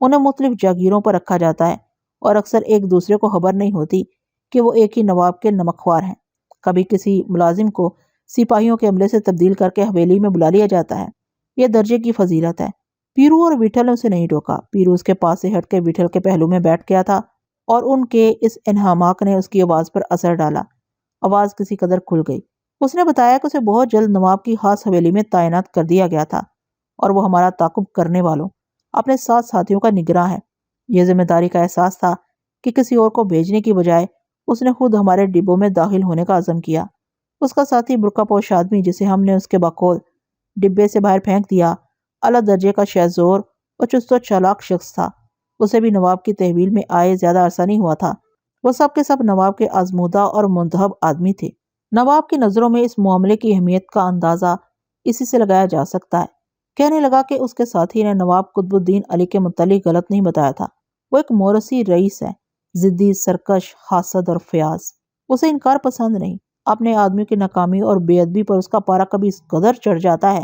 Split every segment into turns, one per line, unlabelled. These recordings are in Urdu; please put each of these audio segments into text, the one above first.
انہیں مختلف جاگیروں پر رکھا جاتا ہے اور اکثر ایک دوسرے کو خبر نہیں ہوتی کہ وہ ایک ہی نواب کے نمکخوار ہیں۔ کبھی کسی ملازم کو سپاہیوں کے عملے سے تبدیل کر کے حویلی میں بلا لیا جاتا ہے۔ یہ درجے کی فضیلت ہے۔ پیرو اور وٹھل نے اسے نہیں روکا۔ پیرو اس کے پاس سے ہٹ کے وٹھل کے پہلو میں بیٹھ گیا تھا اور ان کے اس انہماک نے اس کی آواز پر اثر ڈالا۔ آواز کسی قدر کھل گئی۔ اس نے بتایا کہ اسے بہت جلد نواب کی خاص حویلی میں تعینات کر دیا گیا تھا اور وہ ہمارا تعاقب کرنے والوں اپنے ساتھ ساتھیوں کا نگراں ہے۔ یہ ذمہ داری کا احساس تھا کہ کسی اور کو بھیجنے کی بجائے اس نے خود ہمارے ڈبوں میں داخل ہونے کا عزم کیا۔ اس کا ساتھی برقع پوش آدمی جسے ہم نے اس کے بقول ڈبے سے باہر پھینک دیا اعلیٰ درجے کا شہزور اور چست و چالاک شخص تھا۔ اسے بھی نواب کی تحویل میں آئے زیادہ عرصہ نہیں ہوا تھا۔ وہ سب کے سب نواب کے آزمودہ اور منتخب آدمی تھے۔ نواب کی نظروں میں اس معاملے کی اہمیت کا اندازہ اسی سے لگایا جا سکتا ہے۔ کہنے لگا کہ اس کے ساتھی نے نواب قطب الدین علی کے متعلق غلط نہیں بتایا تھا۔ وہ ایک مورثی رئیس ہے، ضدی، سرکش، حاسد اور فیاض۔ اسے انکار پسند نہیں۔ اپنے آدمی کی ناکامی اور بے ادبی پر اس کا پارا کبھی اس قدر چڑھ جاتا ہے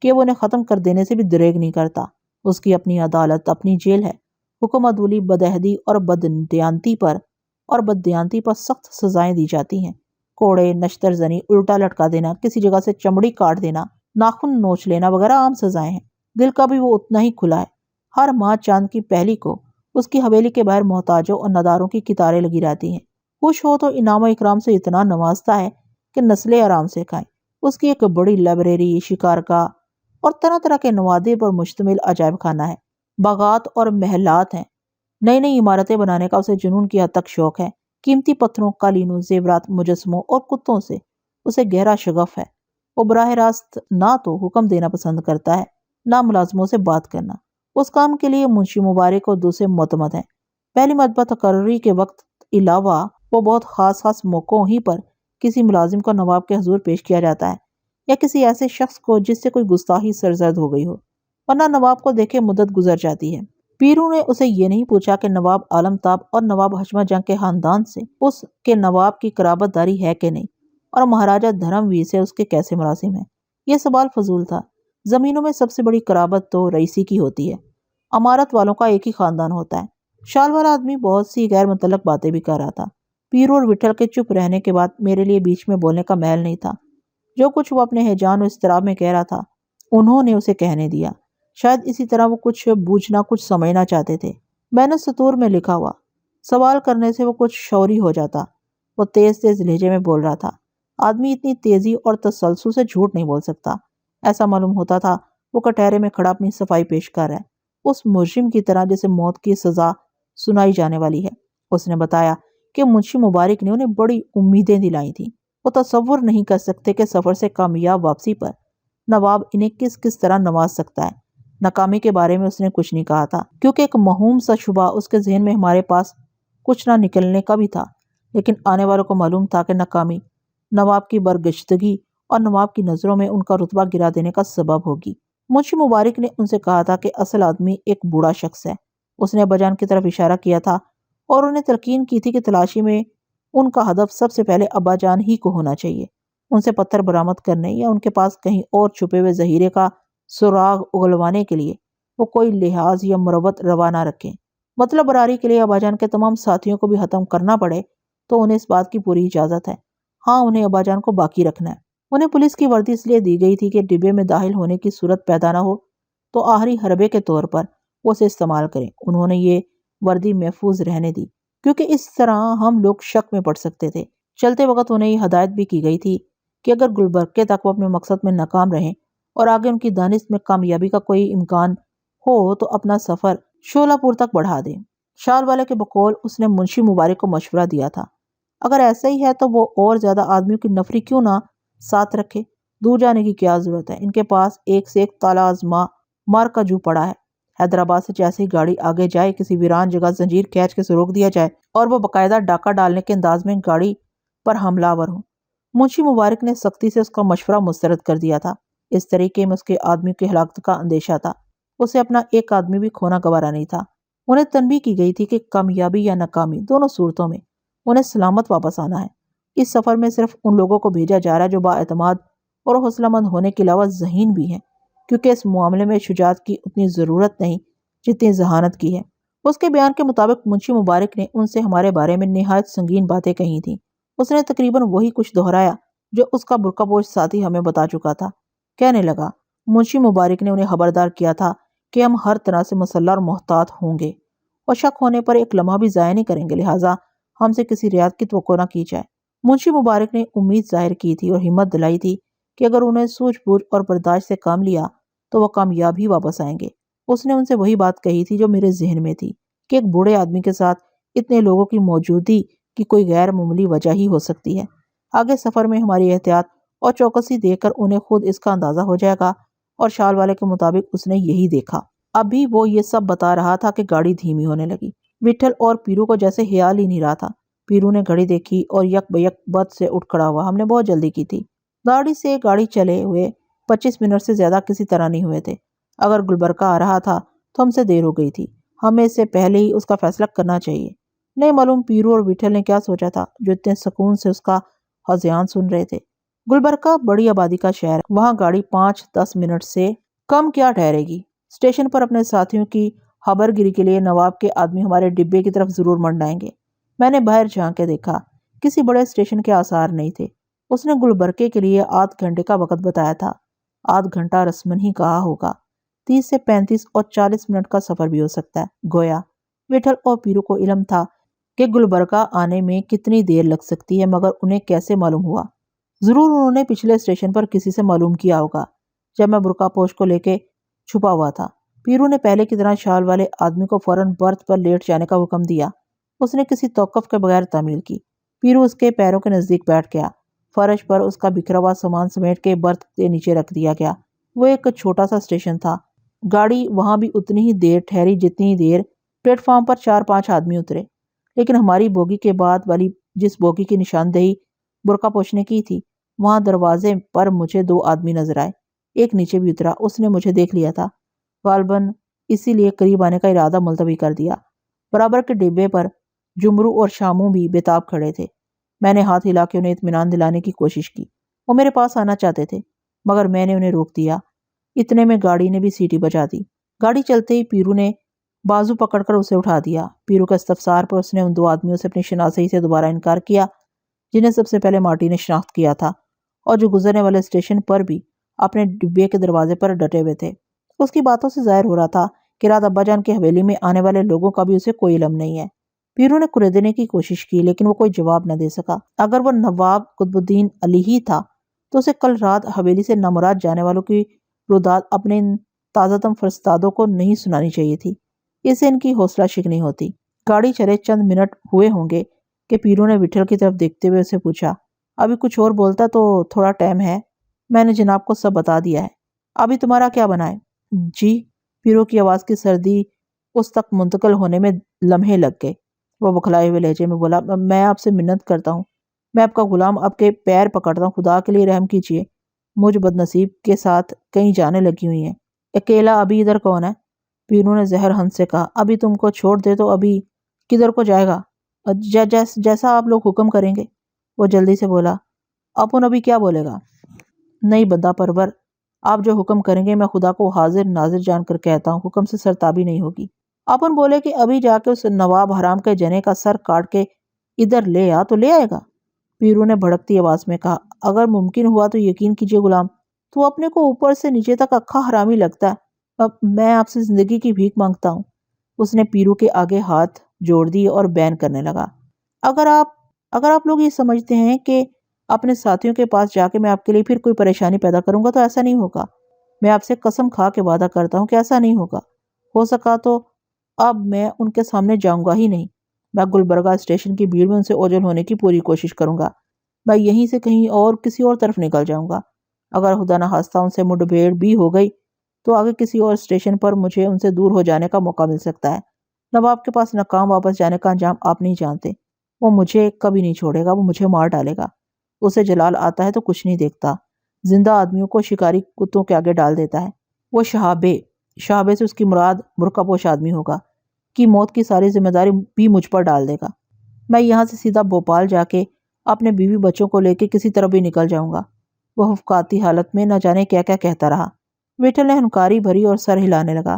کہ وہ انہیں ختم کر دینے سے بھی دریغ نہیں کرتا۔ اس کی اپنی عدالت، اپنی جیل ہے۔ حکم عدولی، بدعہدی اور بددیانتی پر سخت سزائیں دی جاتی ہیں۔ کوڑے، نشتر زنی، الٹا لٹکا دینا، کسی جگہ سے چمڑی کاٹ دینا، ناخن نوچ لینا وغیرہ عام سزائیں ہیں۔ دل کا بھی وہ اتنا ہی کھلا ہے۔ ہر ماہ چاند کی پہلی کو اس کی حویلی کے باہر محتاجوں اور نداروں کی قطاریں لگی رہتی ہیں۔ خوش ہو تو انعام و اکرام سے اتنا نوازتا ہے کہ نسلیں آرام سے کھائیں۔ اس کی ایک بڑی لائبریری، شکارگاہ اور طرح طرح کے نوادر پر مشتمل عجائب خانہ ہے۔ باغات اور محلات ہیں۔ نئی نئی عمارتیں بنانے کا اسے جنون کی حد تک شوق ہے۔ قیمتی پتھروں، قالینوں، زیورات، مجسموں اور کتوں سے اسے گہرا شغف ہے۔ وہ براہ راست نہ تو حکم دینا پسند کرتا ہے، نہ ملازموں سے بات کرنا۔ اس کام کے لیے منشی مبارک اور دوسرے معتمد ہیں۔ پہلی مرتبہ تقرری کے وقت علاوہ وہ بہت خاص موقعوں ہی پر کسی ملازم کو نواب کے حضور پیش کیا جاتا ہے، یا کسی ایسے شخص کو جس سے کوئی گستاخی سرزد ہو گئی ہو، ورنہ نواب کو دیکھے مدت گزر جاتی ہے۔ پیرو نے اسے یہ نہیں پوچھا کہ نواب عالم تاب اور نواب حشمت جنگ کے خاندان سے اس کے نواب کی قرابت داری ہے کہ نہیں، اور مہاراجہ دھرم ویر سے اس کے کیسے مراسم ہیں۔ یہ سوال فضول تھا۔ زمینوں میں سب سے بڑی قرابت تو رئیسی کی ہوتی ہے۔ امارت والوں کا ایک ہی خاندان ہوتا ہے۔ شال والا آدمی بہت سی غیر متعلق باتیں بھی کر رہا تھا۔ پیرو اور وٹھل کے چپ رہنے کے بعد میرے لیے بیچ میں بولنے کا محل نہیں تھا۔ جو کچھ وہ اپنے ہیجان و اضطراب میں کہہ رہا تھا انہوں نے اسے کہنے دیا۔ شاید اسی طرح وہ کچھ بوجھنا، کچھ سمجھنا چاہتے تھے۔ میں نے سطور میں لکھا ہوا۔ سوال کرنے سے وہ کچھ شوری ہو جاتا۔ وہ تیز لہجے میں بول رہا تھا۔ آدمی اتنی تیزی اور تسلسل سے جھوٹ نہیں بول سکتا۔ ایسا معلوم ہوتا تھا وہ کٹہرے میں کھڑا اپنی صفائی پیش کر رہا ہے، اس مجرم کی طرح جسے موت کی سزا سنائی جانے والی ہے۔ اس نے بتایا کہ منشی مبارک نے انہیں بڑی امیدیں دلائی تھیں۔ وہ تصور نہیں کر سکتے کہ سفر سے کامیاب واپسی پر نواب انہیں کس طرح نواز سکتا ہے۔ ناکامی کے بارے میں اس نے کچھ نہیں کہا تھا، کیونکہ ایک موہوم سا شبہ اس کے ذہن میں ہمارے پاس کچھ نہ نکلنے کا بھی تھا، لیکن آنے والوں کو معلوم تھا کہ ناکامی نواب کی برگشتگی اور نواب کی نظروں میں ان کا رتبہ گرا دینے کا سبب ہوگی۔ منشی مبارک نے ان سے کہا تھا کہ اصل آدمی ایک بوڑھا شخص ہے۔ اس نے ابا جان کی طرف اشارہ کیا تھا اور انہیں تلقین کی تھی کہ تلاشی میں ان کا ہدف سب سے پہلے ابا جان ہی کو ہونا چاہیے۔ ان سے پتھر برآمد کرنے یا ان کے پاس کہیں اور چھپے ہوئے ذخیرے کا سراغ اگلوانے کے لیے وہ کوئی لحاظ یا مروت روا نہ رکھیں۔ مطلب براری کے لیے ابا جان کے تمام ساتھیوں کو بھی ختم کرنا پڑے تو انہیں اس بات کی پوری اجازت ہے۔ ہاں، انہیں ابا جان کو باقی رکھنا ہے۔ انہیں پولیس کی وردی اس لیے دی گئی تھی کہ ڈبے میں داخل ہونے کی صورت پیدا نہ ہو تو آخری حربے کے طور پر وہ اسے استعمال کریں۔ انہوں نے یہ وردی محفوظ رہنے دی کیونکہ اس طرح ہم لوگ شک میں پڑ سکتے تھے۔ چلتے وقت انہیں یہ ہدایت بھی کی گئی تھی کہ اگر گلبرگے تک وہ اپنے مقصد میں ناکام رہیں اور آگے ان کی دانست میں کامیابی کا کوئی امکان ہو تو اپنا سفر شولہ پور تک بڑھا دیں۔ شال والے کے بقول اس نے منشی مبارک کو مشورہ دیا تھا، اگر ایسا ہی ہے تو وہ اور زیادہ آدمیوں کی نفری کیوں نہ ساتھ رکھے؟ دور جانے کی کیا ضرورت ہے؟ ان کے پاس ایک سے ایک تالا آزما مار کا جو پڑا ہے۔ حیدرآباد سے جیسے ہی گاڑی آگے جائے کسی ویران جگہ زنجیر کھینچ کے روک دیا جائے اور وہ باقاعدہ ڈاکہ ڈالنے کے انداز میں گاڑی پر حملہ آور ہوں۔ منشی مبارک نے سختی سے اس کا مشورہ مسترد کر دیا تھا۔ اس طریقے میں اس کے آدمی کی ہلاکت کا اندیشہ تھا۔ اسے اپنا ایک آدمی بھی کھونا گوارا نہیں تھا۔ انہیں تنبیہ کی گئی تھی کہ کامیابی یا ناکامی دونوں صورتوں میں انہیں سلامت واپس آنا ہے۔ اس سفر میں صرف ان لوگوں کو بھیجا جا رہا ہے جو با اعتماد اور حوصلہ مند ہونے کے علاوہ ذہین بھی ہیں، کیونکہ اس معاملے میں شجاعت کی اتنی ضرورت نہیں جتنی ذہانت کی ہے۔ اس کے بیان کے مطابق منشی مبارک نے ان سے ہمارے بارے میں نہایت سنگین باتیں کہی تھیں۔ اس نے تقریباً وہی کچھ دہرایا جو اس کا برقع پوش ساتھی ہمیں بتا چکا تھا۔ کہنے لگا، منشی مبارک نے انہیں خبردار کیا تھا کہ ہم ہر طرح سے مسلح اور محتاط ہوں گے اور شک ہونے پر ایک لمحہ بھی ضائع نہیں کریں گے، لہٰذا ہم سے کسی رعایت کی توقع نہ کی جائے۔ منشی مبارک نے امید ظاہر کی تھی اور ہمت دلائی تھی کہ اگر انہیں سوجھ بوجھ اور برداشت سے کام لیا تو وہ کامیاب ہی واپس آئیں گے۔ اس نے ان سے وہی بات کہی تھی جو میرے ذہن میں تھی کہ ایک بوڑھے آدمی کے ساتھ اتنے لوگوں کی موجودگی کی کوئی غیر معمولی وجہ ہی ہو سکتی ہے۔ آگے سفر میں ہماری احتیاط اور چوکسی دیکھ کر انہیں خود اس کا اندازہ ہو جائے گا، اور شال والے کے مطابق اس نے یہی دیکھا۔ ابھی وہ یہ سب بتا رہا تھا کہ گاڑی دھیمی ہونے لگی۔ وٹھل اور پیرو کو جیسے خیال ہی نہیں رہا تھا۔ پیرو نے گھڑی دیکھی اور یک بیک بت سے اٹھ کھڑا ہوا۔ ہم نے بہت جلدی کی تھی۔ گاڑی چلے ہوئے 25 منٹ سے زیادہ کسی طرح نہیں ہوئے تھے۔ اگر گلبرگہ آ رہا تھا تو ہم سے دیر ہو گئی تھی۔ ہمیں اس سے پہلے ہی اس کا فیصلہ کرنا چاہیے۔ نہیں معلوم پیرو اور وٹھل نے کیا سوچا تھا جو اتنے سکون سے اس کا ہذیان سن رہے تھے۔ گلبرگہ بڑی آبادی کا شہر ہے، وہاں گاڑی 5-10 منٹ سے کم کیا ٹھہرے گی۔ اسٹیشن پر اپنے ساتھیوں کی خبر گیری کے لیے نواب کے آدمی ہمارے ڈبے کی طرف ضرور منڈائیں گے۔ میں نے باہر جھانک کے دیکھا، کسی بڑے اسٹیشن کے آثار نہیں تھے۔ اس نے گلبرگے کے لیے آدھ گھنٹے کا وقت بتایا تھا۔ آدھ گھنٹہ رسمن ہی کہا ہوگا، 30 سے 35 اور 40 منٹ کا سفر بھی ہو سکتا ہے۔ گویا وٹھل اور پیرو کو علم تھا کہ گلبرگہ آنے میں کتنی دیر لگ سکتی ہے، مگر انہیں کیسے معلوم ہوا؟ ضرور انہوں نے پچھلے اسٹیشن پر کسی سے معلوم کیا ہوگا جب میں برقع پوش کو لے کے چھپا ہوا تھا۔ پیرو نے پہلے کی طرح شال والے آدمی کو فوراً برتھ پر لیٹ جانے کا حکم دیا۔ اس نے کسی توقف کے بغیر تعمیل کی۔ پیرو اس کے پیروں کے نزدیک بیٹھ گیا۔ فرش پر اس کا بکھرا ہوا سامان سمیٹ کے برتھ کے نیچے رکھ دیا گیا۔ وہ ایک چھوٹا سا اسٹیشن تھا۔ گاڑی وہاں بھی اتنی ہی دیر ٹھہری جتنی دیر پلیٹ فارم پر 4-5 آدمی اترے، لیکن ہماری بوگی کے بعد والی جس بوگی کی نشاندہی برقع پوش نے کی تھی، وہاں دروازے پر مجھے 2 آدمی نظر آئے۔ ایک نیچے بھی اترا۔ اس نے مجھے دیکھ لیا تھا، غالباً اسی لیے قریب آنے کا ارادہ ملتوی کر دیا۔ برابر کے ڈبے پر جمرو اور شامو بھی بےتاب کھڑے تھے۔ میں نے ہاتھ ہلا کے انہیں اطمینان دلانے کی کوشش کی۔ وہ میرے پاس آنا چاہتے تھے، مگر میں نے انہیں روک دیا۔ اتنے میں گاڑی نے بھی سیٹی بجا دی۔ گاڑی چلتے ہی پیرو نے بازو پکڑ کر اسے اٹھا دیا۔ پیرو کا استفسار پر اس نے ان 2 آدمیوں سے اپنی شناسائی سے دوبارہ انکار کیا جنہیں سب سے پہلے مارٹی نے شناخت کیا تھا اور جو گزرنے والے اسٹیشن پر بھی اپنے ڈبے کے دروازے پر ڈٹے ہوئے تھے۔ اس کی باتوں سے ظاہر ہو رہا تھا کہ رات ابا جان کی حویلی میں آنے والے لوگوں کا بھی اسے کوئی علم نہیں ہے۔ پیرو نے کریدنے کی کوشش کی، لیکن وہ کوئی جواب نہ دے سکا۔ اگر وہ نواب قطب الدین علی ہی تھا تو اسے کل رات حویلی سے نامراد جانے والوں کی روداد اپنے ان تازہ تم فرستادوں کو نہیں سنانی چاہیے تھی۔ اس سے ان کی حوصلہ شکنی ہوتی۔ گاڑی چلے چند منٹ ہوئے ہوں گے کہ پیرو نے وٹھل کی طرف دیکھتے ہوئے اسے پوچھا، ابھی کچھ اور بولتا تو تھوڑا ٹائم ہے، میں نے جناب کو سب بتا دیا ہے۔ ابھی تمہارا کیا بنا ہے؟ جی، پیرو کی آواز کی سردی اس تک منتقل ہونے میں لمحے لگ گئے۔ وہ بکھلائے ہوئے لہجے میں بولا، میں آپ سے منت کرتا ہوں، میں آپ کا غلام آپ کے پیر پکڑتا ہوں، خدا کے لیے رحم کیجیے، مجھ بدنصیب کے ساتھ کئی جانیں لگی ہوئی ہیں۔ اکیلا ابھی ادھر کون ہے؟ پیرو نے زہر ہنس سے کہا، ابھی تم کو چھوڑ دے تو ابھی کدھر کو جائے گا؟ جیسا آپ لوگ حکم کریں گے۔ وہ جلدی سے بولا، اپن ابھی کیا بولے گا؟ نہیں بندہ پرور، آپ جو حکم کریں گے میں خدا کو حاضر ناظر جان کر کہتا ہوں، حکم سے سرتابی نہیں ہوگی۔ اپن بولے کہ ابھی جا کے اس نواب حرام کے جنے کا سر کاٹ کے ادھر لے آ تو لے آئے گا۔ پیرو نے بھڑکتی آواز میں کہا، اگر ممکن ہوا تو یقین کیجیے غلام، تو اپنے کو اوپر سے نیچے تک اکھا حرامی لگتا ہے۔ اب میں آپ سے زندگی کی بھیک مانگتا ہوں۔ اس نے پیرو کے آگے ہاتھ جوڑ دیے اور بیان کرنے لگا، اگر آپ لوگ یہ سمجھتے ہیں کہ اپنے ساتھیوں کے پاس جا کے میں آپ کے لیے پھر کوئی پریشانی پیدا کروں گا تو ایسا نہیں ہوگا۔ میں آپ سے قسم کھا کے وعدہ کرتا ہوں کہ ایسا نہیں ہوگا۔ ہو سکا تو اب میں ان کے سامنے جاؤں گا ہی نہیں۔ میں گلبرگہ اسٹیشن کی بھیڑ میں ان سے اوجھل ہونے کی پوری کوشش کروں گا۔ میں یہیں سے کہیں اور کسی اور طرف نکل جاؤں گا۔ اگر خدا نہ خواستہ ان سے مڈ بھیڑ بھی ہو گئی تو آگے کسی اور اسٹیشن پر مجھے ان سے دور ہو جانے کا موقع مل سکتا ہے۔ نواب کے پاس ناکام واپس جانے کا انجام آپ نہیں جانتے۔ وہ مجھے کبھی نہیں چھوڑے گا، وہ مجھے مار ڈالے گا۔ اسے جلال آتا ہے تو کچھ نہیں دیکھتا، زندہ آدمیوں کو شکاری کتوں کے آگے ڈال دیتا ہے۔ وہ شہابے سے اس کی مراد برقع پوش آدمی ہوگا کی موت کی ساری ذمہ داری بھی مجھ پر ڈال دے گا۔ میں یہاں سے سیدھا بھوپال جا کے اپنے بیوی بچوں کو لے کے کسی طرح بھی نکل جاؤں گا۔ وہ حفقاتی حالت میں نہ جانے کیا کیا کہتا رہا۔ وٹھل نے ہنکاری بھری اور سر ہلانے لگا۔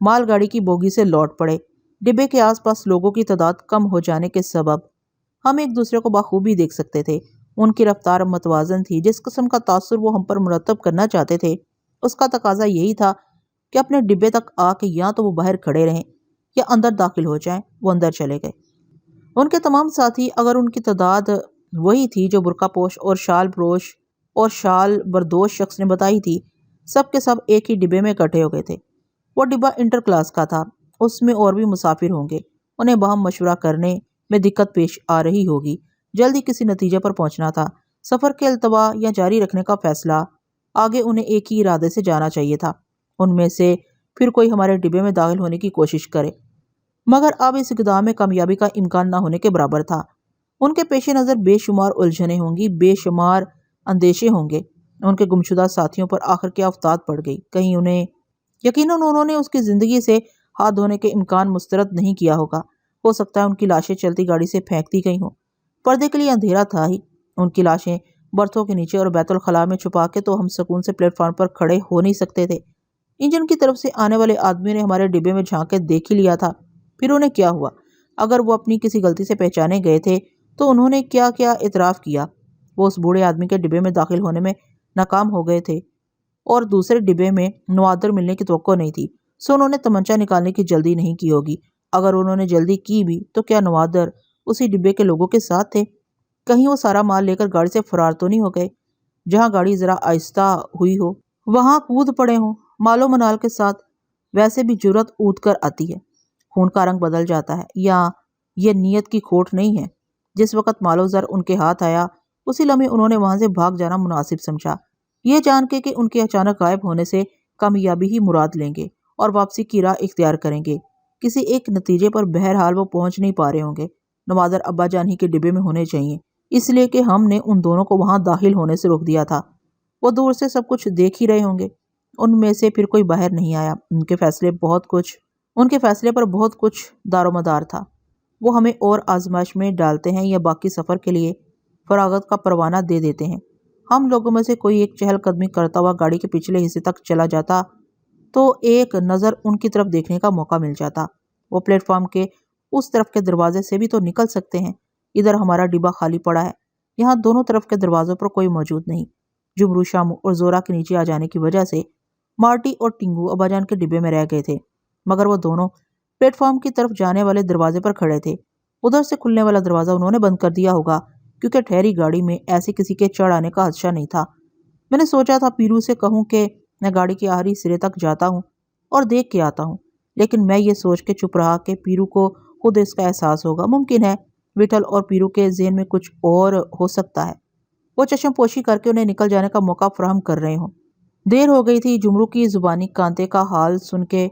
مال گاڑی کی بوگی سے لوٹ پڑے۔ ڈبے کے آس پاس لوگوں کی تعداد کم ہو جانے کے سبب ہم ایک دوسرے کو بخوبی دیکھ سکتے تھے۔ ان کی رفتار متوازن تھی۔ جس قسم کا تاثر وہ ہم پر مرتب کرنا چاہتے تھے اس کا تقاضا یہی تھا کہ اپنے ڈبے تک آ کے یا تو وہ باہر کھڑے رہیں یا اندر داخل ہو جائیں۔ وہ اندر چلے گئے۔ ان کے تمام ساتھی، اگر ان کی تعداد وہی تھی جو برقع پوش اور شال بردوش شخص نے بتائی تھی، سب کے سب ایک ہی ڈبے میں اکٹھے ہو گئے تھے۔ وہ ڈبہ انٹر کلاس کا تھا۔ اس میں اور بھی مسافر ہوں گے۔ انہیں باہم مشورہ کرنے میں دقت پیش آ رہی ہوگی۔ جلدی کسی نتیجے پر پہنچنا تھا۔ سفر کے التوا یا جاری رکھنے کا فیصلہ آگے انہیں ایک ہی ارادے سے جانا چاہیے تھا۔ ان میں سے پھر کوئی ہمارے ڈبے میں داخل ہونے کی کوشش کرے، مگر اب اس اقدام میں کامیابی کا امکان نہ ہونے کے برابر تھا۔ ان کے پیش نظر بے شمار الجھنیں ہوں گی، بے شمار اندیشے ہوں گے۔ ان کے گمشدہ ساتھیوں پر آخر کیا افتاد پڑ گئی؟ کہیں یقیناً انہوں نے اس کی زندگی سے ہاتھ دھونے کے امکان مسترد نہیں کیا ہوگا۔ ہو سکتا ہے ان کی لاشیں چلتی گاڑی سے پھینک دی گئی ہوں۔ پردے کے لیے اندھیرا تھا ہی۔ ان کی لاشیں برتھوں کے نیچے اور بیت الخلاء میں چھپا کے تو ہم سکون سے پلیٹ فارم پر کھڑے ہو نہیں سکتے تھے۔ انجن کی طرف سے آنے والے آدمی نے ہمارے ڈبے میں جھانک کے دیکھ ہی لیا تھا۔ پھر انہیں کیا ہوا؟ اگر وہ اپنی کسی غلطی سے پہچانے گئے تھے تو انہوں نے کیا کیا اعتراف کیا؟ وہ اس بوڑھے آدمی کے ڈبے میں داخل ہونے میں ناکام ہو گئے تھے اور دوسرے ڈبے میں نوادر ملنے کی توقع نہیں تھی، سو انہوں نے تمنچا نکالنے کی جلدی نہیں کی ہوگی۔ اگر انہوں نے جلدی کی بھی تو کیا نوادر اسی ڈبے کے لوگوں کے ساتھ تھے؟ کہیں وہ سارا مال لے کر گاڑی سے فرار تو نہیں ہو گئے؟ جہاں گاڑی ذرا آہستہ ہوئی ہو وہاں کود پڑے ہوں مال و منال کے ساتھ۔ ویسے بھی جرت اود کر آتی ہے، خون کا رنگ بدل جاتا ہے۔ یا یہ نیت کی کھوٹ نہیں ہے؟ جس وقت مال و زر ان کے ہاتھ آیا اسی لمحے انہوں نے وہاں سے بھاگ جانا مناسب سمجھا، یہ جان کے کہ ان کے اچانک غائب ہونے سے کامیابی ہی مراد لیں گے اور واپسی کی راہ اختیار کریں گے۔ کسی ایک نتیجے پر بہرحال وہ پہنچ نہیں پا رہے ہوں گے۔ نوادر ابا جان ہی کے ڈبے میں ہونے چاہیے، اس لیے کہ ہم نے ان دونوں کو وہاں داخل ہونے سے روک دیا تھا۔ وہ دور سے سب کچھ دیکھ ہی رہے ہوں گے۔ ان میں سے پھر کوئی باہر نہیں آیا۔ ان کے فیصلے پر بہت کچھ دار و مدار تھا۔ وہ ہمیں اور آزمائش میں ڈالتے ہیں یا باقی سفر کے لیے فراغت کا پروانہ دے دیتے ہیں۔ ہم لوگوں میں سے کوئی ایک چہل قدمی کرتا ہوا گاڑی کے پچھلے حصے تک چلا جاتا تو ایک نظر ان کی طرف دیکھنے کا موقع مل جاتا۔ وہ پلیٹ فارم کے اس طرف کے دروازے سے بھی تو نکل سکتے ہیں۔ ادھر ہمارا ڈبہ خالی پڑا ہے، یہاں دونوں طرف کے دروازوں پر کوئی موجود نہیں۔ جمرو، شامو اور زورا کے نیچے آ جانے کی وجہ سے مارٹی اور ٹنگو ابا جان کے ڈبے میں رہ گئے تھے، مگر وہ دونوں پلیٹ فارم کی طرف جانے والے دروازے پر کھڑے تھے۔ ادھر سے کھلنے والا دروازہ انہوں نے بند کر دیا ہوگا، کیونکہ ٹھہری گاڑی میں ایسے کسی کے چڑھ آنے کا خدشہ نہیں تھا۔ میں نے سوچا تھا پیرو سے کہوں کہ میں گاڑی کے آخری سرے تک جاتا ہوں اور دیکھ کے آتا ہوں، لیکن میں یہ سوچ کے چپ رہا کہ پیرو کو خود اس کا احساس ہوگا۔ ممکن ہے وٹھل اور پیرو کے ذہن میں کچھ اور ہو سکتا ہے، وہ چشم پوشی کر کے انہیں نکل جانے کا موقع فراہم کر رہے ہوں۔ دیر ہو گئی تھی۔ جمرو کی زبانی کانتے کا حال سن کے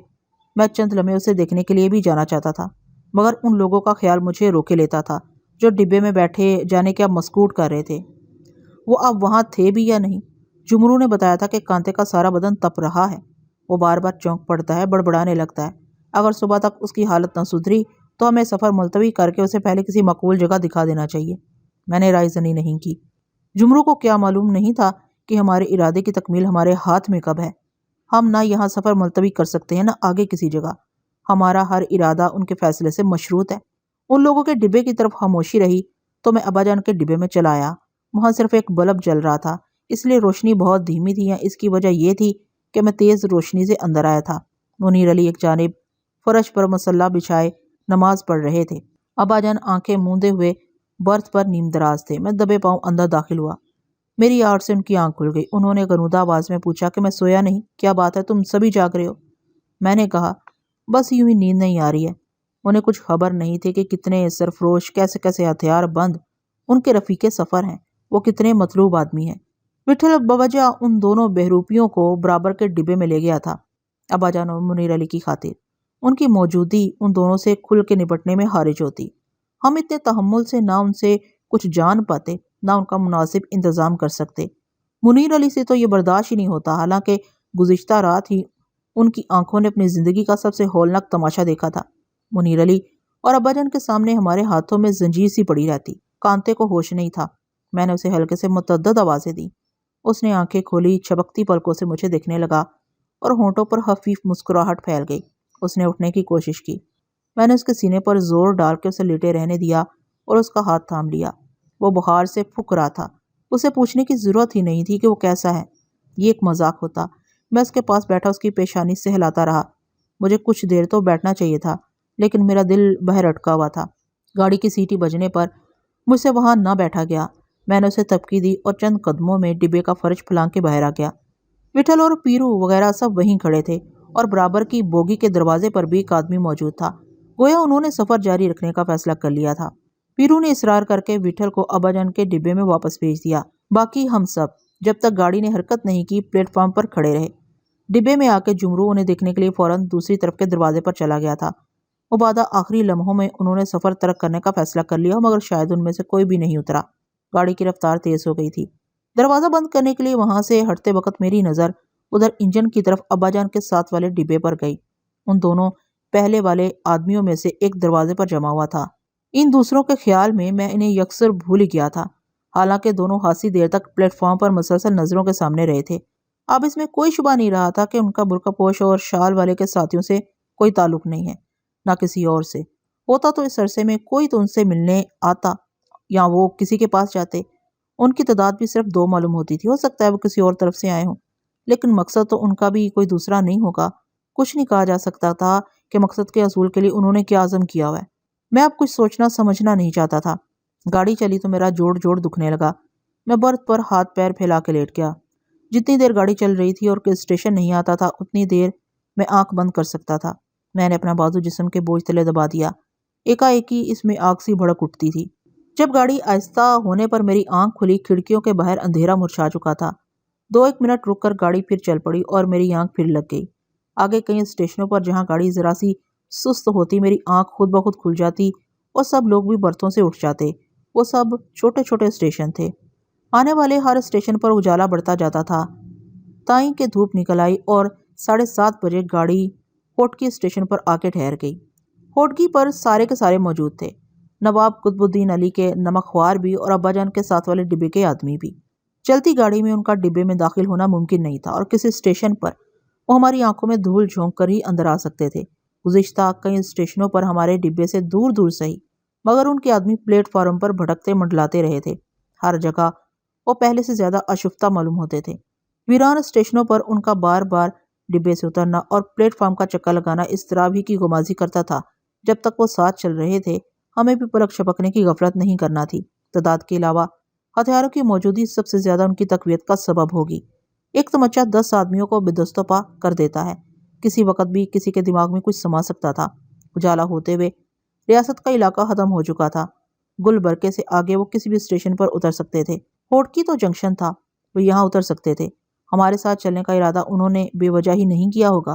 میں چند لمحے اسے دیکھنے کے لیے بھی جانا چاہتا تھا، مگر ان لوگوں کا خیال مجھے روکے لیتا تھا جو ڈبے میں بیٹھے جانے کے اب مسکوٹ کر رہے تھے۔ وہ اب وہاں تھے بھی یا نہیں؟ جمرو نے بتایا تھا کہ کانتے کا سارا بدن تپ رہا ہے، وہ بار بار چونک پڑتا ہے، بڑبڑانے لگتا ہے۔ اگر صبح تک اس کی حالت نہ سدھری تو ہمیں سفر ملتوی کر کے اسے پہلے کسی مقبول جگہ دکھا دینا چاہیے۔ میں نے رائے زنی نہیں کی۔ جمرو کو کیا معلوم نہیں تھا کہ ہمارے ارادے کی تکمیل ہمارے ہاتھ میں کب ہے۔ ہم نہ یہاں سفر ملتوی کر سکتے ہیں نہ آگے کسی جگہ۔ ہمارا ہر ارادہ ان کے فیصلے سے مشروط ہے۔ ان لوگوں کے ڈبے کی طرف خاموشی رہی تو میں ابا جان کے ڈبے میں چلا آیا۔ وہاں صرف ایک بلب جل رہا تھا، اس لیے روشنی بہت دھیمی تھی، یا اس کی وجہ یہ تھی کہ میں تیز روشنی سے اندر آیا تھا۔ منیر علی ایک جانب فرش پر مسلح بچھائے نماز پڑھ رہے تھے۔ ابا جان آنکھیں موندے ہوئے برتھ پر نیم دراز تھے۔ میں دبے پاؤں اندر داخل ہوا۔ میری آڑ سے ان کی آنکھ کھل گئی۔ انہوں نے غنودہ آواز میں پوچھا کہ میں سویا نہیں؟ کیا بات ہے، تم سبھی جاگ رہے ہو؟ میں نے کہا بس یوں ہی نیند نہیں آ رہی ہے۔ انہیں کچھ خبر نہیں تھی کہ کتنے سرفروش، کیسے کیسے ہتھیار بند ان کے رفیق سفر ہیں، وہ کتنے مطلوب آدمی ہیں۔ وٹھل بوجہ ان دونوں بہروپیوں کو برابر کے ڈبے میں لے گیا تھا، ابا جان اور منیر علی کی خاطر۔ ان کی موجودگی ان دونوں سے کھل کے نپٹنے میں حارج ہوتی۔ ہم اتنے تحمل سے نہ ان سے کچھ جان پاتے نہ ان کا مناسب انتظام کر سکتے۔ منیر علی سے تو یہ برداشت ہی نہیں ہوتا، حالانکہ گزشتہ رات ہی ان کی آنکھوں نے اپنی زندگی کا سب سے ہولناک تماشا دیکھا تھا۔ منیر علی اور ابا جان کے سامنے ہمارے ہاتھوں میں زنجیر سی پڑی رہتی۔ کانتے کو ہوش نہیں تھا۔ میں نے اسے ہلکے سے متعدد آوازیں دی۔ اس نے آنکھیں کھولی، چھبکتی پلکوں سے مجھے دیکھنے لگا اور ہونٹوں پر خفیف مسکراہٹ پھیل گئی۔ اس نے اٹھنے کی کوشش کی۔ میں نے اس کے سینے پر زور ڈال کے اسے لیٹے رہنے دیا اور اس کا ہاتھ تھام لیا۔ وہ بخار سے پھک رہا تھا۔ اسے پوچھنے کی ضرورت ہی نہیں تھی کہ وہ کیسا ہے، یہ ایک مذاق ہوتا۔ میں اس کے پاس بیٹھا اس کی پیشانی سے ہلاتا رہا۔ مجھے کچھ دیر تو بیٹھنا چاہیے تھا، لیکن میرا دل باہر اٹکا ہوا تھا۔ گاڑی کی سیٹی بجنے پر مجھ سے وہاں نہ بیٹھا گیا۔ میں نے اسے تبکی دی اور چند قدموں میں ڈبے کا فرش پھلانگ کے باہر آ گیا۔ وٹھل اور پیرو وغیرہ سب وہیں کھڑے تھے اور برابر کی بوگی کے دروازے پر بھی ایک آدمی موجود تھا۔ گویا انہوں نے سفر جاری رکھنے کا فیصلہ کر لیا تھا۔ پیرو نے اصرار کر کے وٹھل کو ابا جان کے ڈبے میں واپس بھیج دیا۔ باقی ہم سب جب تک گاڑی نے حرکت نہیں کی پلیٹ فارم پر کھڑے رہے۔ ڈبے میں آ کے جمرو انہیں دیکھنے کے لیے فوراً دوسری طرف کے دروازے پر چلا گیا تھا۔ مبادا آخری لمحوں میں انہوں نے سفر ترک کرنے کا فیصلہ کر لیا، مگر شاید ان میں سے کوئی بھی نہیں اترا۔ گاڑی کی رفتار تیز ہو گئی تھی۔ دروازہ بند کرنے کے لیے وہاں سے ہٹتے وقت میری نظر ادھر انجن کی طرف ابا جان کے ساتھ والے ڈبے پر گئی۔ ان دونوں پہلے والے آدمیوں میں سے ایک دروازے پر جمع ہوا تھا۔ ان دوسروں کے خیال میں انہیں یکسر بھول ہی گیا تھا، حالانکہ دونوں خاصی دیر تک پلیٹ فارم پر مسلسل نظروں کے سامنے رہے تھے۔ اب اس میں کوئی شبہ نہیں رہا تھا کہ ان کا برقع پوش اور شال والے کے ساتھیوں سے کوئی تعلق نہیں ہے، نہ کسی اور سے۔ ہوتا تو اس عرصے میں کوئی تو ان سے ملنے آتا یا وہ کسی کے پاس جاتے۔ ان کی تعداد بھی صرف 2 معلوم ہوتی تھی، ہو سکتا ہے وہ کسی اور طرف سے آئے ہوں، لیکن مقصد تو ان کا بھی کوئی دوسرا نہیں ہوگا۔ کچھ نہیں کہا جا سکتا تھا کہ مقصد کے حصول کے لیے انہوں نے کیا عزم کیا ہوا ہے۔ میں اب کچھ سوچنا سمجھنا نہیں چاہتا تھا۔ گاڑی چلی تو میرا جوڑ دکھنے لگا۔ میں برتھ پر ہاتھ پیر پھیلا کے لیٹ گیا۔ جتنی دیر گاڑی چل رہی تھی اور اسٹیشن نہیں آتا تھا اتنی دیر میں آنکھ بند کر سکتا تھا۔ میں نے اپنا بازو جسم کے بوجھ تلے دبا دیا۔ ایک اس میں آگ سی بھڑک اٹھتی تھی۔ جب گاڑی آہستہ ہونے پر میری آنکھ کھلی، کھڑکیوں کے باہر اندھیرا مرچھا چکا تھا۔ 2-1 منٹ رک کر گاڑی پھر چل پڑی اور میری آنکھ پھر لگ گئی۔ آگے کئی اسٹیشنوں پر جہاں گاڑی ذرا سی سست ہوتی میری آنکھ خود بخود کھل جاتی اور سب لوگ بھی برتھوں سے اٹھ جاتے۔ وہ سب چھوٹے چھوٹے اسٹیشن تھے۔ آنے والے ہر اسٹیشن پر اجالا بڑھتا جاتا تھا، تائیں کہ دھوپ نکل آئی اور 7:30 بجے گاڑی ہوٹکی اسٹیشن پر آ کے ٹھہر گئی۔ ہوٹکی پر سارے کے سارے موجود تھے، نواب قطب الدین علی کے نمک خوار بھی اور ابا جان کے ساتھ والے ڈبے کے آدمی بھی۔ چلتی گاڑی میں ان کا ڈبے میں داخل ہونا ممکن نہیں تھا اور کسی اسٹیشن پر وہ ہماری آنکھوں میں دھول جھونک کر ہی اندر آ سکتے تھے۔ گزشتہ کئی اسٹیشنوں پر ہمارے ڈبے سے دور دور سہی، مگر ان کے آدمی پلیٹ فارم پر بھٹکتے منڈلاتے رہے تھے۔ ہر جگہ وہ پہلے سے زیادہ آشفتہ معلوم ہوتے تھے۔ ویران اسٹیشنوں پر ان کا بار بار ڈبے سے اترنا اور پلیٹ فارم کا چکر لگانا اس طرح بھی کی غمازی کرتا تھا۔ جب تک وہ ساتھ چل رہے تھے ہمیں بھی پلک چھپکنے کی غفلت نہیں کرنا تھی۔ تعداد کے علاوہ ہتھیاروں کی موجودگی سب سے زیادہ ان کی تقویت کا سبب ہوگی۔ ایک تمچہ 10 آدمیوں کو بے دست و پا کر دیتا ہے۔ کسی وقت بھی کسی کے دماغ میں کچھ سما سکتا تھا۔ اجالا ہوتے ہوئے ریاست کا علاقہ ختم ہو چکا تھا۔ گل برکے سے آگے وہ کسی بھی اسٹیشن پر اتر سکتے تھے۔ ہوٹکی تو جنکشن تھا، وہ یہاں اتر سکتے تھے۔ ہمارے ساتھ چلنے کا ارادہ انہوں نے بے وجہ ہی نہیں کیا ہوگا۔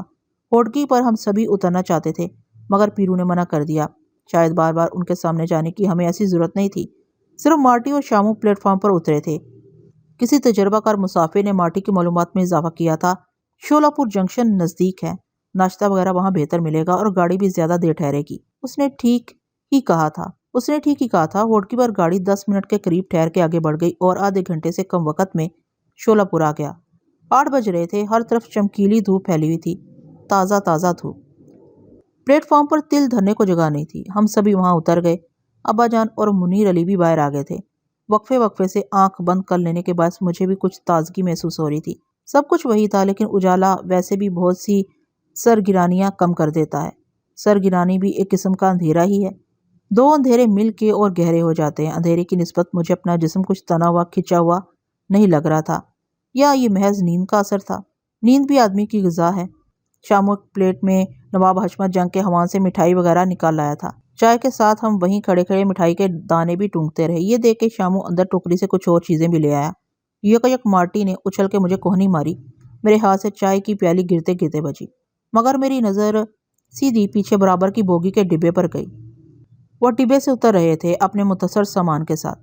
ہوٹکی پر ہم سبھی اترنا چاہتے تھے، مگر پیرو نے منع کر دیا۔ شاید بار بار ان کے سامنے جانے کی ہمیں ایسی ضرورت نہیں تھی۔ صرف مارٹی اور شامو پلیٹ فارم پر اترے تھے۔ کسی تجربہ کار مسافر نے مارٹی کی معلومات میں اضافہ کیا تھا۔ شولاپور جنکشن نزدیک ہے، ناشتہ وغیرہ وہاں بہتر ملے گا اور گاڑی بھی زیادہ دیر ٹھہرے گی۔ اس نے ٹھیک ہی کہا تھا۔ ہوٹکی پر گاڑی 10 منٹ کے قریب ٹھہر کے آگے بڑھ گئی اور آدھے گھنٹے سے کم وقت میں شولاپور آ گیا۔ 8 بج رہے تھے۔ ہر طرف چمکیلی دھوپ پھیلی ہوئی تھی، تازہ دھوپ۔ پلیٹ فارم پر تل دھرنے کو جگہ نہیں تھی۔ ہم سبھی وہاں اتر گئے۔ ابا جان اور منیر علی بھی باہر آ گئے تھے۔ وقفے سے آنکھ بند کر لینے کے باعث مجھے بھی کچھ تازگی محسوس ہو رہی تھی۔ سب کچھ وہی تھا، لیکن اجالا ویسے بھی بہت سی سرگرانیاں کم کر دیتا ہے۔ سرگرانی بھی ایک قسم کا اندھیرا ہی ہے۔ 2 اندھیرے مل کے اور گہرے ہو جاتے ہیں۔ اندھیرے کی نسبت مجھے اپنا جسم کچھ تنا ہوا کھچا ہوا نہیں لگ رہا تھا، یا یہ محض نیند کا اثر تھا۔ نیند بھی آدمی کی غذا ہے۔ شامو پلیٹ میں نواب حشمت جنگ کے حوان سے مٹھائی وغیرہ نکال لایا تھا۔ چائے کے ساتھ ہم وہیں کھڑے کھڑے مٹھائی کے دانے بھی ٹونگتے رہے۔ یہ دیکھ کے شامو اندر ٹوکری سے کچھ اور چیزیں بھی لے آیا۔ یک مارٹی نے اچھل کے مجھے کوہنی ماری۔ میرے ہاتھ سے چائے کی پیالی گرتے گرتے بجی، مگر میری نظر سیدھی پیچھے برابر کی بوگی کے ڈبے پر گئی۔ وہ ڈبے سے اتر رہے تھے اپنے مختصر سامان کے ساتھ۔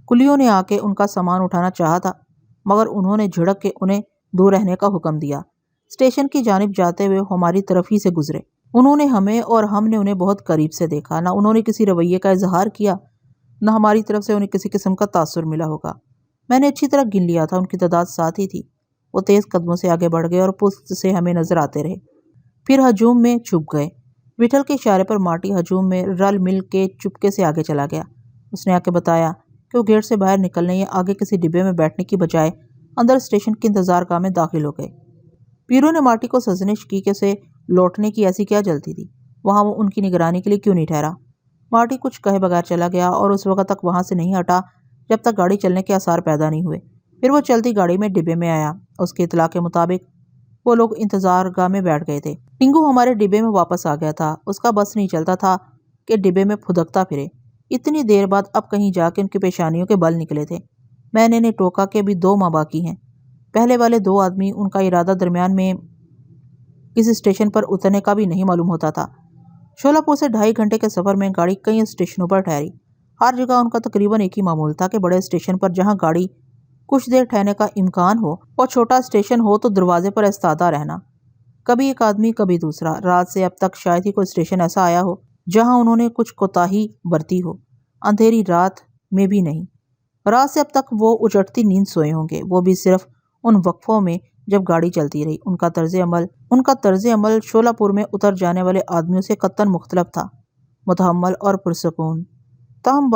کلیوں نے آ کے ان کا سامان اٹھانا چاہا تھا، مگر انہوں نے جھڑک کے انہیں دور رہنے کا حکم دیا۔ اسٹیشن کی جانب جاتے ہوئے ہماری طرف ہی سے گزرے۔ انہوں نے ہمیں اور ہم نے انہیں بہت قریب سے دیکھا۔ نہ انہوں نے کسی رویے کا اظہار کیا، نہ ہماری طرف سے انہیں کسی قسم کا تاثر ملا ہوگا۔ میں نے اچھی طرح گن لیا تھا، ان کی تعداد 7 ہی تھی۔ وہ تیز قدموں سے آگے بڑھ گئے اور پست سے ہمیں نظر آتے رہے۔ پھر ہجوم میں چھپ گئے۔ وٹھل کے اشارے پر مارٹی ہجوم میں رل مل کے چپکے سے آگے چلا گیا۔ اس نے آ کے بتایا کہ وہ گیٹ سے باہر نکلنے یا آگے کسی ڈبے میں بیٹھنے کی بجائے اندر اسٹیشن کی انتظار گاہ میں داخل ہو گئے۔ پیرو نے مارٹی کو سرزنش کی کہ اسے لوٹنے کی ایسی کیا جلدی تھی، وہاں وہ ان کی نگرانی کے لیے کیوں نہیں ٹھہرا۔ مارٹی کچھ کہے بغیر چلا گیا اور اس وقت تک وہاں سے نہیں ہٹا جب تک گاڑی چلنے کے آثار پیدا نہیں ہوئے۔ پھر وہ چلتی گاڑی میں ڈبے میں آیا۔ اس کی اطلاع کے مطابق وہ لوگ انتظار گاہ میں بیٹھ گئے تھے۔ ٹنگو ہمارے ڈبے میں واپس آ گیا تھا۔ اس کا بس نہیں چلتا تھا کہ ڈبے میں پھدکتا پھرے۔ اتنی دیر بعد اب کہیں جا کے ان کی پیشانیوں کے بل نکلے تھے۔ میں نے ٹوکا کہ ابھی 2 ماہ باقی ہیں۔ پہلے والے 2 آدمی، ان کا ارادہ درمیان میں کسی اسٹیشن پر اترنے کا بھی نہیں معلوم ہوتا تھا۔ شولہ پور سے 2.5 گھنٹے کے سفر میں گاڑی کئی اسٹیشنوں پر ٹھہری۔ ہر جگہ ان کا تقریباً ایک ہی معمول تھا کہ بڑے اسٹیشن پر جہاں گاڑی کچھ دیر ٹھہرنے کا امکان ہو اور چھوٹا اسٹیشن ہو تو دروازے پر ایستادہ رہنا، کبھی ایک آدمی کبھی دوسرا۔ رات سے اب تک شاید ہی کوئی اسٹیشن ایسا آیا ہو جہاں انہوں نے کچھ کوتاہی برتی ہو۔ اندھیری رات میں بھی نہیں۔ رات سے اب تک وہ اچٹتی نیند سوئے ہوں گے، وہ بھی صرف ان وقفوں میں جب گاڑی چلتی رہی۔ ان کا طرز عمل شولہ پور میں اتر جانے والے آدمیوں سے قطعاً مختلف تھا، متحمل اور پرسکون۔ تاہم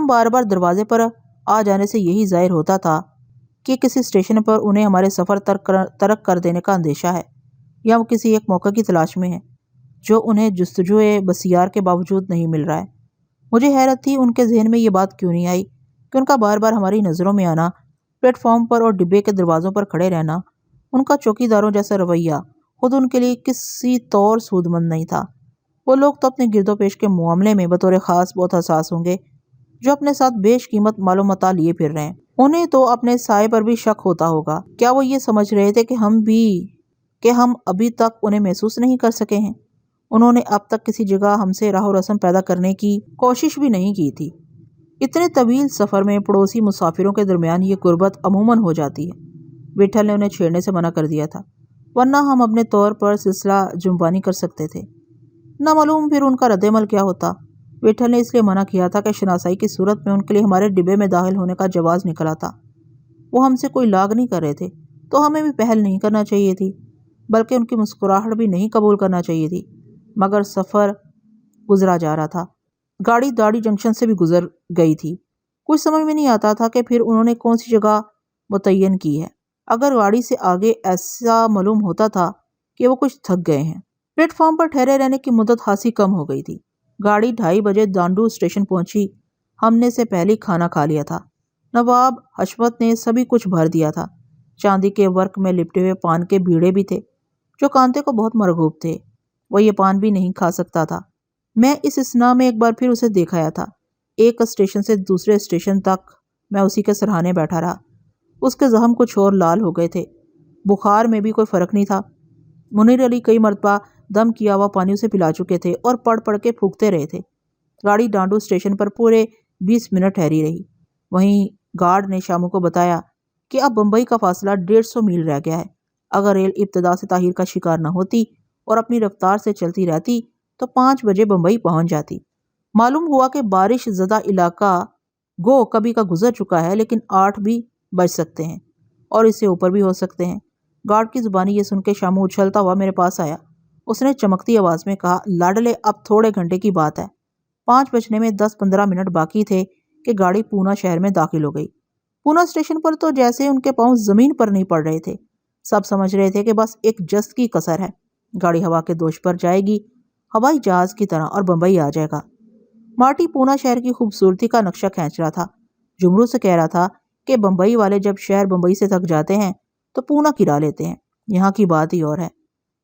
بار بار دروازے پر آ جانے سے یہی ظاہر ہوتا تھا کہ کسی اسٹیشن پر انہیں ہمارے سفر ترک کر دینے کا اندیشہ ہے، یا وہ کسی ایک موقع کی تلاش میں ہے جو انہیں جستجوئے بسیار کے باوجود نہیں مل رہا ہے۔ مجھے حیرت تھی ان کے ذہن میں یہ بات کیوں نہیں آئی کہ ان کا بار بار ہماری نظروں میں آنا، پلیٹ فارم پر اور ڈبے کے دروازوں پر کھڑے رہنا، ان کا چوکیداروں جیسا رویہ خود ان کے لیے کسی طور سود مند نہیں تھا۔ وہ لوگ تو اپنے گرد و پیش کے معاملے میں بطور خاص بہت حساس ہوں گے، جو اپنے ساتھ بیش قیمت مال و متاع لیے پھر رہے ہیں۔ انہیں تو اپنے سائے پر بھی شک ہوتا ہوگا۔ کیا وہ یہ سمجھ رہے تھے کہ ہم ابھی تک انہیں محسوس نہیں کر سکے ہیں؟ انہوں نے اب تک کسی جگہ ہم سے راہ و رسم پیدا کرنے کی کوشش بھی نہیں کی تھی۔ اتنے طویل سفر میں پڑوسی مسافروں کے درمیان یہ قربت عموماً ہو جاتی ہے۔ وٹھل نے انہیں چھیڑنے سے منع کر دیا تھا، ورنہ ہم اپنے طور پر سلسلہ جمبانی کر سکتے تھے۔ نہ معلوم پھر ان کا رد عمل کیا ہوتا۔ وٹھل نے اس لیے منع کیا تھا کہ شناسائی کی صورت میں ان کے لیے ہمارے ڈبے میں داخل ہونے کا جواز نکلا تھا۔ وہ ہم سے کوئی لاگ نہیں کر رہے تھے تو ہمیں بھی پہل نہیں کرنا چاہیے تھی، بلکہ ان کی مسکراہٹ بھی نہیں قبول کرنا چاہیے تھی۔ مگر سفر گزرا جا رہا تھا۔ گاڑی داڑی جنکشن سے بھی گزر گئی تھی۔ کچھ سمجھ میں نہیں آتا تھا کہ پھر انہوں نے کون سی جگہ متعین کی ہے۔ اگر گاڑی سے آگے ایسا معلوم ہوتا تھا کہ وہ کچھ تھک گئے ہیں۔ پلیٹ فارم پر ٹھہرے رہنے کی مدت خاصی کم ہو گئی تھی۔ گاڑی 2:30 بجے دانڈو اسٹیشن پہنچی۔ ہم نے سے پہلے کھانا کھا لیا تھا۔ نواب حشمت نے سبھی کچھ بھر دیا تھا۔ چاندی کے ورک میں لپٹے ہوئے پان کے بیڑے بھی تھے جو کانتے کو بہت مرغوب تھے۔ وہ یہ پان بھی نہیں کھا سکتا تھا۔ میں اس اثنا میں ایک بار پھر اسے دیکھ آیا تھا۔ ایک اسٹیشن سے دوسرے اسٹیشن تک میں اسی کے سرہانے بیٹھا رہا۔ اس کے زخم کچھ اور لال ہو گئے تھے۔ بخار میں بھی کوئی فرق نہیں تھا۔ منیر علی کئی مرتبہ دم کیا ہوا پانی اسے پلا چکے تھے اور پڑ کے پھونکتے رہے تھے۔ گاڑی ڈانڈو اسٹیشن پر پورے 20 منٹ ٹھہری رہی۔ وہیں گارڈ نے شاموں کو بتایا کہ اب بمبئی کا فاصلہ 150 میل رہ گیا ہے۔ اگر ریل ابتدا سے تاخیر کا شکار نہ ہوتی اور اپنی رفتار سے چلتی رہتی تو 5 بجے بمبئی پہنچ جاتی۔ معلوم ہوا کہ بارش زدہ علاقہ گو کبھی کا گزر چکا ہے، لیکن 8 بھی بج سکتے ہیں اور اس سے اوپر بھی ہو سکتے ہیں۔ گارڈ کی زبانی یہ سن کے شامو اچھلتا ہوا میرے پاس آیا۔ اس نے چمکتی آواز میں کہا، لاڈلے اب تھوڑے گھنٹے کی بات ہے۔ 5 بجنے میں 10-15 منٹ باقی تھے کہ گاڑی پونا شہر میں داخل ہو گئی۔ پونا اسٹیشن پر تو جیسے ان کے پاؤں زمین پر نہیں پڑ رہے تھے۔ سب سمجھ رہے تھے کہ بس ایک جست کی کسر ہے، گاڑی ہوا کے دوش پر جائے گی، ہوائی جہاز کی طرح، اور بمبئی آ جائے گا۔ مارٹی پونا شہر کی خوبصورتی کا نقشہ کھینچ رہا تھا۔ جمرو سے کہہ رہا تھا کہ بمبئی والے جب شہر بمبئی سے تھک جاتے ہیں تو پونا کرا لیتے ہیں۔ یہاں کی بات ہی اور ہے۔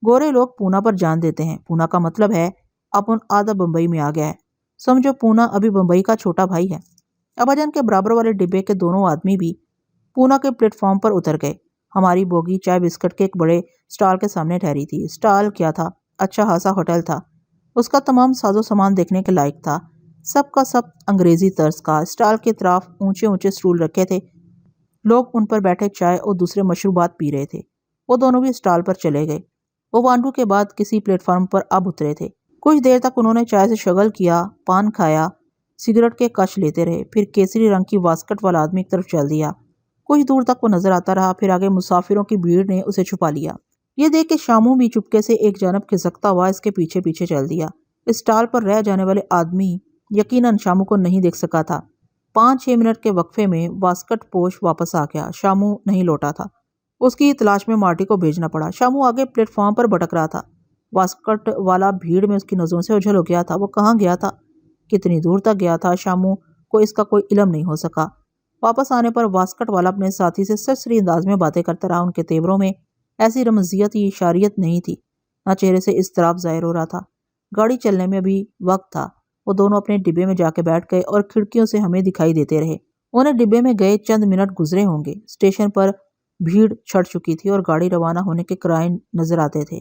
گورے لوگ پونا پر جان دیتے ہیں۔ پونا کا مطلب ہے اپن آدھا بمبئی میں آ گیا ہے۔ سمجھو پونا ابھی بمبئی کا چھوٹا بھائی ہے۔ اباجان کے برابر والے ڈبے کے دونوں آدمی بھی پونا کے پلیٹ فارم پر اتر گئے۔ ہماری بوگی چائے بسکٹ کے ایک بڑے سٹال کے سامنے ٹھہری تھی۔ سٹال کیا تھا، اچھا خاصا ہوٹل تھا۔ اس کا تمام ساز و سامان دیکھنے کے لائق تھا۔ سب کا سب انگریزی طرز کا۔ سٹال کے اطراف اونچے سٹول رکھے تھے۔ لوگ ان پر بیٹھے چائے اور دوسرے مشروبات پی رہے تھے۔ وہ دونوں بھی سٹال پر چلے گئے۔ وہ وانڈو کے بعد کسی پلیٹ فارم پر اب اترے تھے۔ کچھ دیر تک انہوں نے چائے سے شغل کیا، پان کھایا، سگریٹ کے کش لیتے رہے۔ پھر کیسری رنگ کی واسکٹ والا آدمی ایک طرف چل دیا۔ کچھ دور تک وہ نظر آتا رہا، پھر آگے مسافروں کی بھیڑ نے اسے چھپا لیا۔ یہ دیکھ کے شامو بھی چپکے سے ایک جانب کھسکتا ہوا اس کے پیچھے پیچھے چل دیا۔ اسٹال پر رہ جانے والے آدمی یقیناً شامو کو نہیں دیکھ سکا تھا۔ 5-6 منٹ کے وقفے میں واسکٹ پوش واپس آ گیا۔ شامو نہیں لوٹا تھا۔ اس کی تلاش میں مارٹی کو بھیجنا پڑا۔ شامو آگے پلیٹ فارم پر بھٹک رہا تھا۔ واسکٹ والا بھیڑ میں اس کی نظروں سے اوجھل ہو گیا تھا۔ وہ کہاں گیا تھا؟ کتنی دور تک گیا تھا؟ شامو کو اس کا کوئی علم نہیں ہو سکا۔ واپس آنے پر واسکٹ والا اپنے ساتھی سے سرسری انداز میں باتیں کرتا رہا۔ ان کے تیوروں میں ایسی رمزیت یا اشاریت نہیں تھی، نہ چہرے سے اضطراب ظاہر ہو رہا تھا۔ گاڑی چلنے میں ابھی وقت تھا۔ وہ دونوں اپنے ڈبے میں جا کے بیٹھ گئے اور کھڑکیوں سے ہمیں دکھائی دیتے رہے۔ انہیں ڈبے میں گئے چند منٹ گزرے ہوں گے۔ اسٹیشن پر بھیڑ چھڑ چکی تھی اور گاڑی روانہ ہونے کے قرائن نظر آتے تھے۔